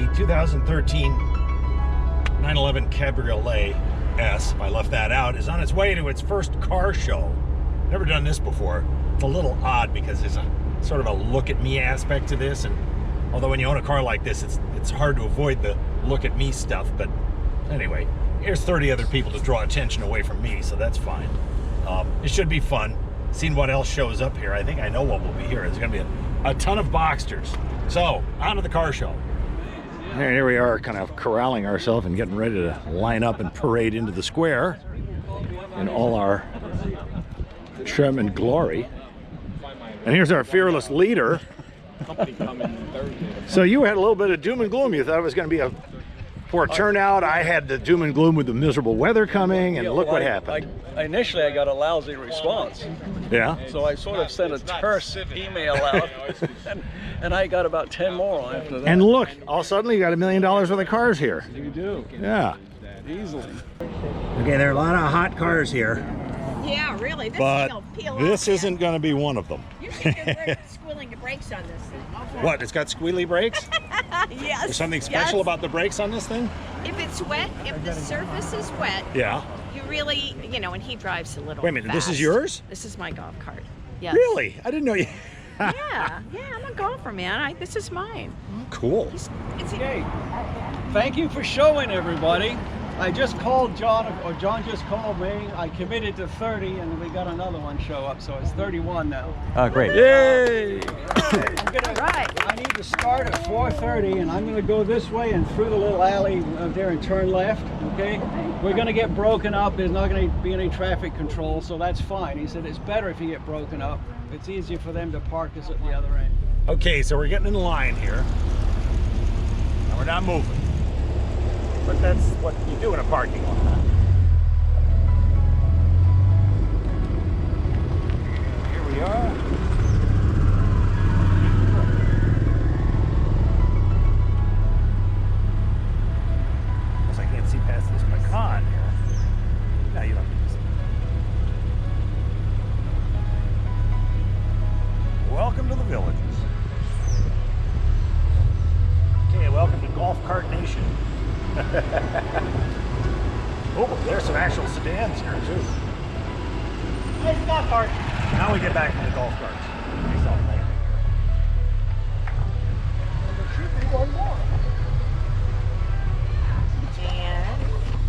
the 2013 911 Cabriolet S, if I left that out, is on its way to its first car show. Never done this before. It's a little odd because there's a sort of a look at me aspect to this, and although when you own a car like this, it's hard to avoid the look at me stuff. But anyway, here's 30 other people to draw attention away from me, so that's fine. It should be fun. Seeing what else shows up here. I think I know what will be here. There's going to be a ton of Boxsters. So, on to the car show. Here we are, kind of corralling ourselves and getting ready to line up and parade into the square in all our trim and glory. And here's our fearless leader. So you had a little bit of doom and gloom. You thought it was going to be a poor turnout. I had the doom and gloom with the miserable weather coming, and look what happened. Initially, I got a lousy response. Yeah? So I sort of sent a terse email out, and I got about 10 more after that. And look, all suddenly you got $1 million worth of cars here. You do. Yeah. Easily. Okay, there are a lot of hot cars here. Yeah, really. This But peel this off, isn't going to be one of them. You should get squealing the brakes on this thing. What, it's got squealy brakes? Yes. There's something special about the brakes on this thing? If it's wet, if the surface is wet, Yeah. you really, you know, and he drives a little Wait a minute, fast. this is yours? This is my golf cart. Yes. Really? I didn't know you. Yeah, I'm a golfer, man. This is mine. Cool. Okay. Thank you for showing, everybody. I just called John, or John just called me. I committed to 30, and we got another one show up, so it's 31 now. Oh, great. Yay! I need to start at 4:30, and I'm going to go this way and through the little alley there and turn left, okay? We're going to get broken up. There's not going to be any traffic control, so that's fine. He said it's better if you get broken up. It's easier for them to park us at the other end. Okay, so we're getting in line here. And we're not moving. But that's what you do in a parking lot. Here we are. Guess I can't see past this Macan here. No, you don't need to see. Welcome to the Villages. Okay, welcome to Golf Cart Nation. Oh, there's some actual sedans here too. Nice golf cart. Now we get back to the golf carts. There should be one more. And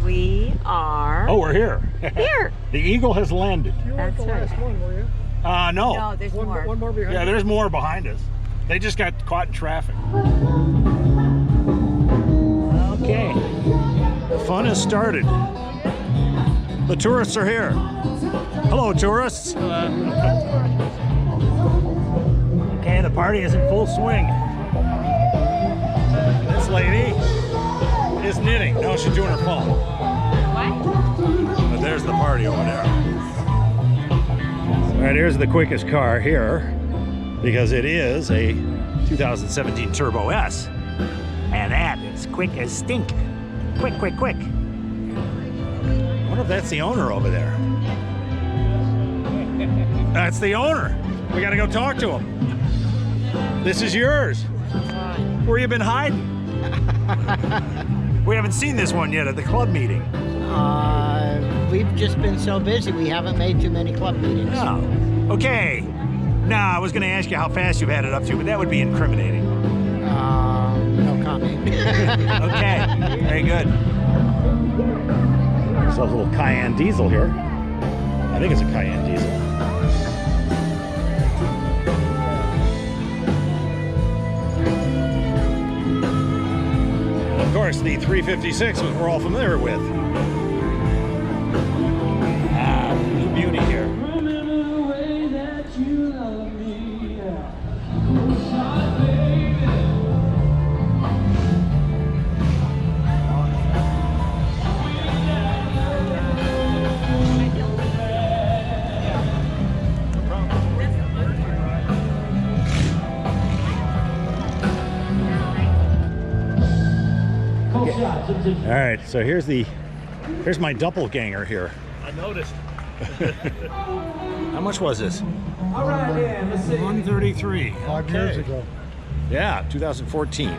we are... Oh, we're here. Here. The Eagle has landed. You weren't the last one, were you? No. No, there's more. One more behind Yeah, you? there's more behind us. They just got caught in traffic. Okay, the fun has started. The tourists are here. Hello, tourists. Okay, the party is in full swing. This lady is knitting. No, she's doing her phone. What? But there's the party over there. All right, here's the quickest car here because it is a 2017 Turbo S. And that is quick as stink. Quick, quick, quick. I wonder if that's the owner over there. That's the owner. We gotta go talk to him. This is yours. Where you been hiding? We haven't seen this one yet at the club meeting. We've just been so busy, we haven't made too many club meetings. Oh, okay. Nah, I was gonna ask you how fast you've had it up to, but that would be incriminating. No comment. Okay, very good. There's a little Cayenne diesel here. I think it's a Cayenne diesel. And of course, the 356, which we're all familiar with. New beauty here. All right, so here's my doppelganger here. I noticed. How much was this? All right, yeah, let's see. 133. 5 years ago. Yeah, 2014.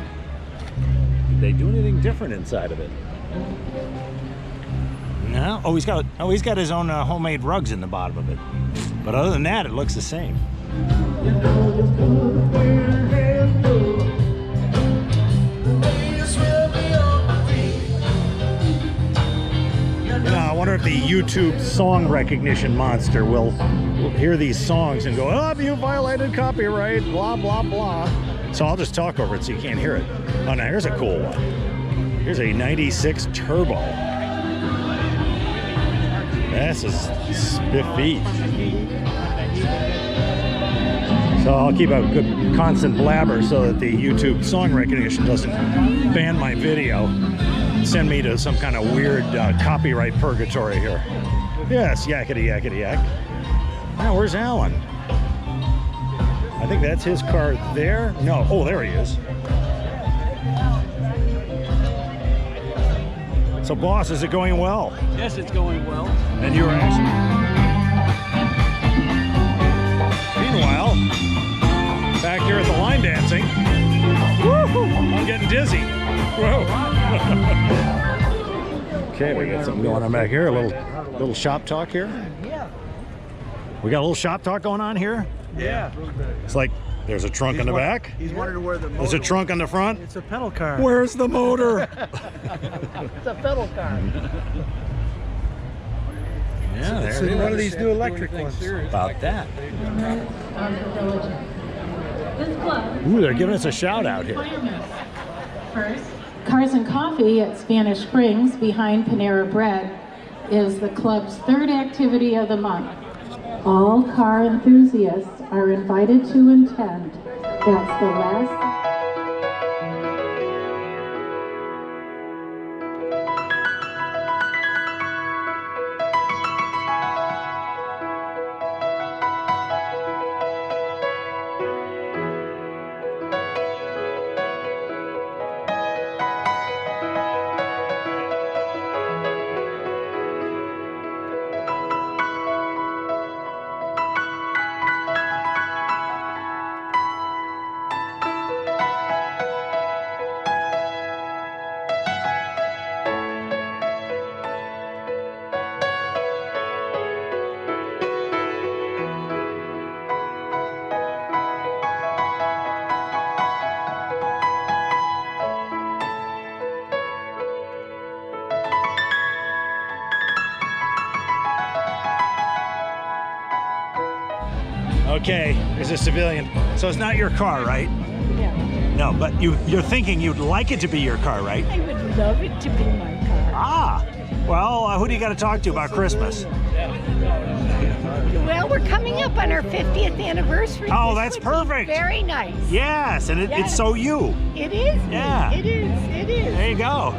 they do anything different inside of it? No. Oh, he's got his own homemade rugs in the bottom of it. But other than that, it looks the same. I wonder if the YouTube song recognition monster will hear these songs and go, "Oh, you violated copyright, blah, blah, blah." So I'll just talk over it so you can't hear it. Oh, now here's a cool one. Here's a 96 Turbo. This is spiffy. So I'll keep a good constant blabber so that the YouTube song recognition doesn't ban my video. Send me to some kind of weird copyright purgatory here. Yes, yakety yakety yak. Now, where's Alan? I think that's his car there. No, oh, there he is. So, boss, is it going well? Yes, it's going well. And you were actually. Meanwhile, back here at the line dancing. Woo-hoo, I'm getting dizzy. Whoa. Okay, we got something going on back here. A little shop talk here. We got a little shop talk going on here. Yeah. It's like there's a trunk in the back. He's wanted to wear the motor. There's a trunk on the front. It's a pedal car. Where's the motor? It's a pedal car. Yeah, there It's it is. one of these new electric ones. About that. This club Ooh, they're giving us a shout out here. first, Cars and Coffee at Spanish Springs behind Panera Bread is the club's third activity of the month. All car enthusiasts are invited to attend. That's the last. Okay, there's a civilian. So it's not your car, right? Yeah, No, but you're thinking you'd like it to be your car, right? I would love it to be my car. Ah, well, who do you got to talk to about Christmas? Well, we're coming up on our 50th anniversary. Oh, This that's would be perfect. Very nice. Yes, and it's Yes. so you. It is. me. Yeah. It is. It is. There you go.